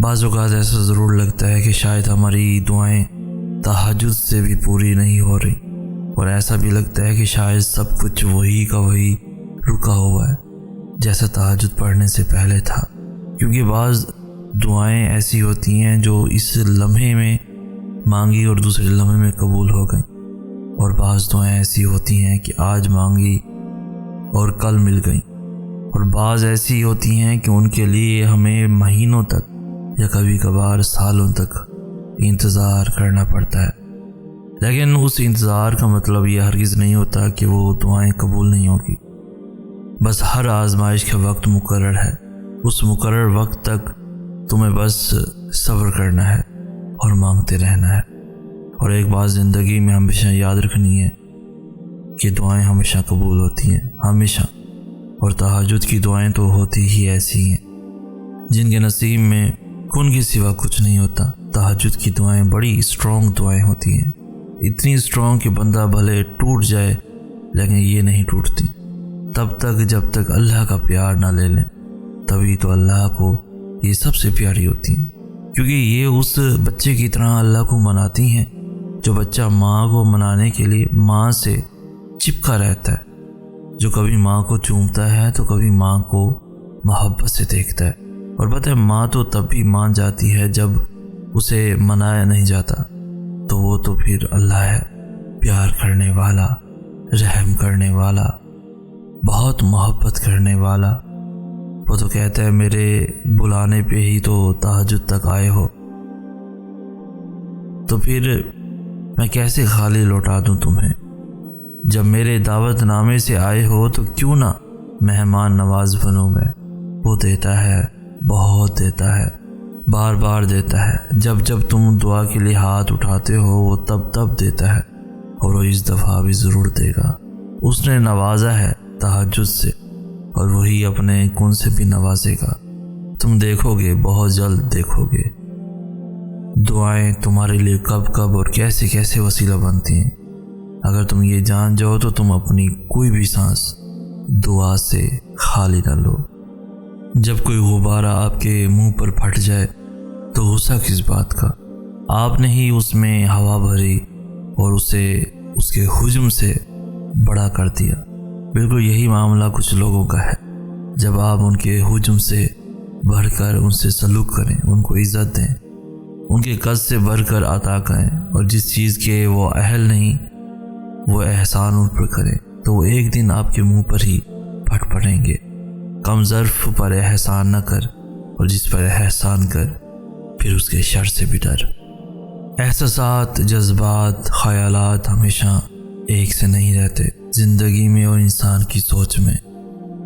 بعض اوقات ایسا ضرور لگتا ہے کہ شاید ہماری دعائیں تہجد سے بھی پوری نہیں ہو رہی، اور ایسا بھی لگتا ہے کہ شاید سب کچھ وہی کا وہی رکا ہوا ہے جیسا تہجد پڑھنے سے پہلے تھا، کیونکہ بعض دعائیں ایسی ہوتی ہیں جو اس لمحے میں مانگی اور دوسرے لمحے میں قبول ہو گئیں، اور بعض دعائیں ایسی ہوتی ہیں کہ آج مانگی اور کل مل گئیں، اور بعض ایسی ہوتی ہیں کہ ان کے لیے ہمیں مہینوں تک یا کبھی کبھار سالوں تک انتظار کرنا پڑتا ہے۔ لیکن اس انتظار کا مطلب یہ ہرگز نہیں ہوتا کہ وہ دعائیں قبول نہیں ہوگی۔ بس ہر آزمائش کا وقت مقرر ہے، اس مقرر وقت تک تمہیں بس صبر کرنا ہے اور مانگتے رہنا ہے۔ اور ایک بات زندگی میں ہمیشہ یاد رکھنی ہے کہ دعائیں ہمیشہ قبول ہوتی ہیں، ہمیشہ، اور تہجد کی دعائیں تو ہوتی ہی ایسی ہیں جن کے نصیب میں کن کے سوا کچھ نہیں ہوتا۔ تہجد کی دعائیں بڑی اسٹرانگ دعائیں ہوتی ہیں، اتنی اسٹرانگ کہ بندہ بھلے ٹوٹ جائے لیکن یہ نہیں ٹوٹتی تب تک جب تک اللہ کا پیار نہ لے لیں، تبھی تو اللہ کو یہ سب سے پیاری ہوتی ہیں، کیونکہ یہ اس بچے کی طرح اللہ کو مناتی ہیں جو بچہ ماں کو منانے کے لیے ماں سے چپکا رہتا ہے، جو کبھی ماں کو چومتا ہے تو کبھی ماں کو محبت سے دیکھتا ہے۔ اور پتہ ہے ماں تو تب بھی مان جاتی ہے جب اسے منایا نہیں جاتا، تو وہ تو پھر اللہ ہے، پیار کرنے والا، رحم کرنے والا، بہت محبت کرنے والا۔ وہ تو کہتا ہے میرے بلانے پہ ہی تو تہجد تک آئے ہو، تو پھر میں کیسے خالی لوٹا دوں تمہیں؟ جب میرے دعوت نامے سے آئے ہو تو کیوں نہ مہمان نواز بنوں میں۔ وہ دیتا ہے، بہت دیتا ہے، بار بار دیتا ہے۔ جب جب تم دعا کے لیے ہاتھ اٹھاتے ہو وہ تب دیتا ہے، اور وہ اس دفعہ بھی ضرور دے گا۔ اس نے نوازا ہے تہجد سے، اور وہی اپنے کن سے بھی نوازے گا۔ تم دیکھو گے، بہت جلد دیکھو گے، دعائیں تمہارے لیے کب کب اور کیسے کیسے وسیلہ بنتی ہیں۔ اگر تم یہ جان جاؤ تو تم اپنی کوئی بھی سانس دعا سے خالی نہ لو۔ جب کوئی غبارہ آپ کے منہ پر پھٹ جائے تو غصہ کس بات کا؟ آپ نے ہی اس میں ہوا بھری اور اسے اس کے حجم سے بڑا کر دیا۔ بالکل یہی معاملہ کچھ لوگوں کا ہے۔ جب آپ ان کے حجم سے بڑھ کر ان سے سلوک کریں، ان کو عزت دیں، ان کے قد سے بڑھ کر عطا کریں، اور جس چیز کے وہ اہل نہیں وہ احسان ان پر کریں، تو وہ ایک دن آپ کے منہ پر ہی پھٹ پڑیں گے۔ کم ظرف پر احسان نہ کر، اور جس پر احسان کر پھر اس کے شر سے بھی ڈر۔ احساسات، جذبات، خیالات ہمیشہ ایک سے نہیں رہتے۔ زندگی میں اور انسان کی سوچ میں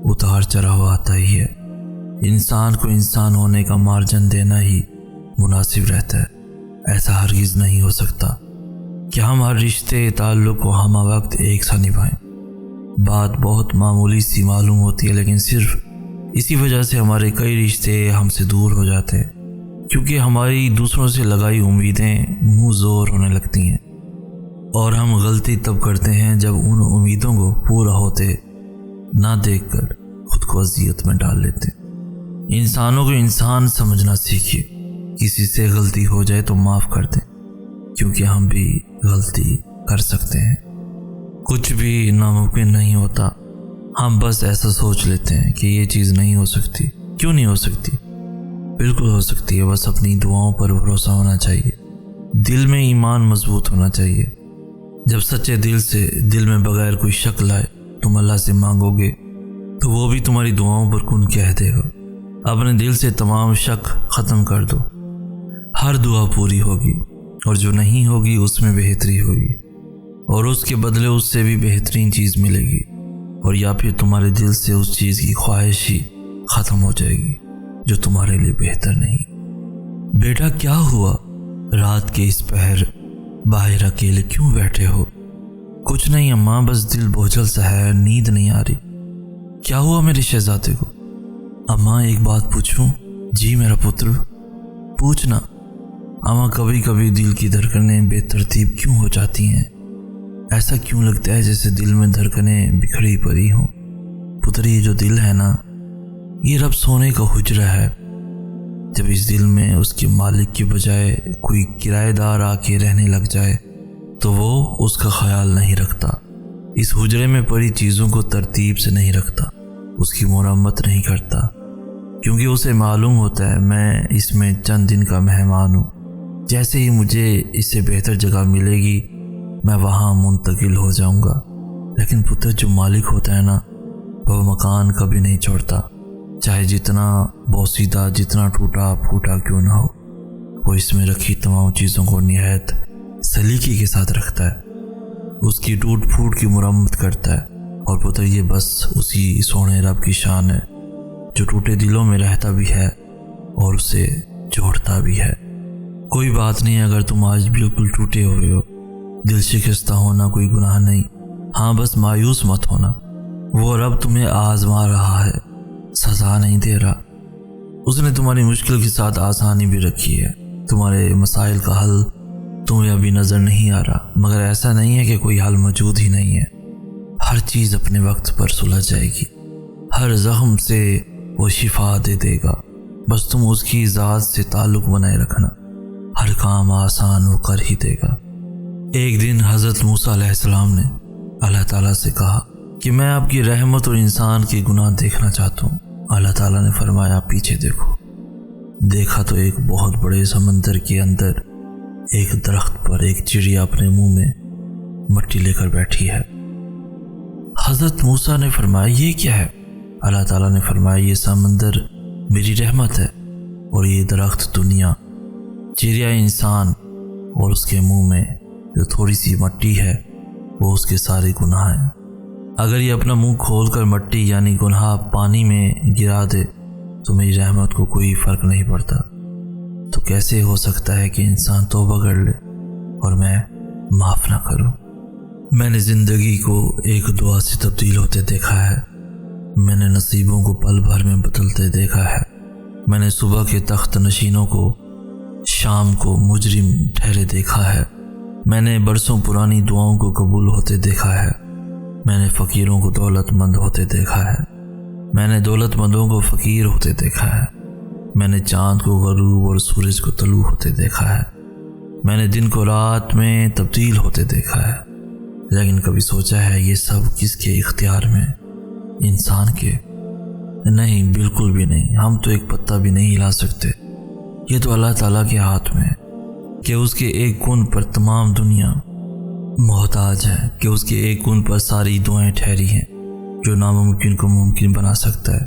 اتار چڑھاؤ آتا ہی ہے۔ انسان کو انسان ہونے کا مارجن دینا ہی مناسب رہتا ہے۔ ایسا ہرگز نہیں ہو سکتا کہ ہم ہر رشتے تعلق کو ہمہ وقت ایک سا نبھائیں۔ بات بہت معمولی سی معلوم ہوتی ہے، لیکن صرف اسی وجہ سے ہمارے کئی رشتے ہم سے دور ہو جاتے ہیں، کیونکہ ہماری دوسروں سے لگائی امیدیں منہ زور ہونے لگتی ہیں، اور ہم غلطی تب کرتے ہیں جب ان امیدوں کو پورا ہوتے نہ دیکھ کر خود کو اذیت میں ڈال لیتے ہیں۔ انسانوں کو انسان سمجھنا سیکھیے۔ کسی سے غلطی ہو جائے تو معاف کر دیں، کیونکہ ہم بھی غلطی کر سکتے ہیں۔ کچھ بھی ناممکن نہیں ہوتا، ہم بس ایسا سوچ لیتے ہیں کہ یہ چیز نہیں ہو سکتی۔ کیوں نہیں ہو سکتی؟ بالکل ہو سکتی ہے، بس اپنی دعاؤں پر بھروسہ ہونا چاہیے، دل میں ایمان مضبوط ہونا چاہیے۔ جب سچے دل سے دل میں بغیر کوئی شک لائے تم اللہ سے مانگو گے تو وہ بھی تمہاری دعاؤں پر کن کہہ دے گا۔ اپنے دل سے تمام شک ختم کر دو، ہر دعا پوری ہوگی، اور جو نہیں ہوگی اس میں بہتری ہوگی، اور اس کے بدلے اس سے بھی بہترین چیز ملے گی، اور یا پھر تمہارے دل سے اس چیز کی خواہش ہی ختم ہو جائے گی جو تمہارے لیے بہتر نہیں۔ بیٹا کیا ہوا؟ رات کے اس پہر باہر اکیلے کیوں بیٹھے ہو؟ کچھ نہیں اماں، بس دل بوجھل سا ہے، نیند نہیں آ رہی۔ کیا ہوا میرے شہزادے کو؟ اماں ایک بات پوچھوں؟ جی میرا پتر، پوچھنا۔ اماں کبھی کبھی دل کی دھڑکنیں بے ترتیب کیوں ہو جاتی ہیں؟ ایسا کیوں لگتا ہے جیسے دل میں دھڑکنیں بکھری پڑی ہوں؟ پتر یہ جو دل ہے نا، یہ رب سونے کا حجرہ ہے، جب اس دل میں اس کے مالک کے بجائے کوئی کرایہ دار آ کے رہنے لگ جائے تو وہ اس کا خیال نہیں رکھتا، اس حجرے میں پڑی چیزوں کو ترتیب سے نہیں رکھتا، اس کی مرمت نہیں کرتا، کیونکہ اسے معلوم ہوتا ہے میں اس میں چند دن کا مہمان ہوں، جیسے ہی مجھے اس سے بہتر جگہ ملے گی میں وہاں منتقل ہو جاؤں گا۔ لیکن پتر جو مالک ہوتا ہے نا، وہ مکان کبھی نہیں چھوڑتا، چاہے جتنا بوسیدہ، جتنا ٹوٹا پھوٹا کیوں نہ ہو، وہ اس میں رکھی تمام چیزوں کو نہایت سلیقے کے ساتھ رکھتا ہے، اس کی ٹوٹ پھوٹ کی مرمت کرتا ہے۔ اور پتر یہ بس اسی سونے رب کی شان ہے جو ٹوٹے دلوں میں رہتا بھی ہے اور اسے جوڑتا بھی ہے۔ کوئی بات نہیں اگر تم آج بالکل ٹوٹے ہوئے ہو، دل شکستہ ہونا کوئی گناہ نہیں، ہاں بس مایوس مت ہونا، وہ رب تمہیں آزما رہا ہے، سزا نہیں دے رہا۔ اس نے تمہاری مشکل کے ساتھ آسانی بھی رکھی ہے، تمہارے مسائل کا حل تمہیں ابھی نظر نہیں آ رہا، مگر ایسا نہیں ہے کہ کوئی حل موجود ہی نہیں ہے، ہر چیز اپنے وقت پر سلجھ جائے گی، ہر زخم سے وہ شفا دے دے گا، بس تم اس کی ذات سے تعلق بنائے رکھنا، ہر کام آسان وہ کر ہی دے گا۔ ایک دن حضرت موسیٰ علیہ السلام نے اللہ تعالیٰ سے کہا کہ میں آپ کی رحمت اور انسان کے گناہ دیکھنا چاہتا ہوں۔ اللہ تعالیٰ نے فرمایا پیچھے دیکھو۔ دیکھا تو ایک بہت بڑے سمندر کے اندر ایک درخت پر ایک چڑیا اپنے منہ میں مٹی لے کر بیٹھی ہے۔ حضرت موسیٰ نے فرمایا یہ کیا ہے؟ اللہ تعالیٰ نے فرمایا یہ سمندر میری رحمت ہے اور یہ درخت دنیا، چڑیا انسان، اور اس کے منہ میں جو تھوڑی سی مٹی ہے وہ اس کے سارے گناہ ہیں۔ اگر یہ اپنا منہ کھول کر مٹی یعنی گناہ پانی میں گرا دے تو میری رحمت کو کوئی فرق نہیں پڑتا، تو کیسے ہو سکتا ہے کہ انسان توبہ کر لے اور میں معاف نہ کروں؟ میں نے زندگی کو ایک دعا سے تبدیل ہوتے دیکھا ہے، میں نے نصیبوں کو پل بھر میں بدلتے دیکھا ہے، میں نے صبح کے تخت نشینوں کو شام کو مجرم ٹھہرے دیکھا ہے، میں نے برسوں پرانی دعاؤں کو قبول ہوتے دیکھا ہے، میں نے فقیروں کو دولت مند ہوتے دیکھا ہے، میں نے دولت مندوں کو فقیر ہوتے دیکھا ہے، میں نے چاند کو غروب اور سورج کو طلوع ہوتے دیکھا ہے، میں نے دن کو رات میں تبدیل ہوتے دیکھا ہے، لیکن کبھی سوچا ہے یہ سب کس کے اختیار میں؟ انسان کے؟ نہیں، بالکل بھی نہیں، ہم تو ایک پتا بھی نہیں ہلا سکتے، یہ تو اللہ تعالیٰ کے ہاتھ میں ہے کہ اس کے ایک کن پر تمام دنیا محتاج ہے، کہ اس کے ایک کن پر ساری دعائیں ٹھہری ہیں، جو ناممکن کو ممکن بنا سکتا ہے۔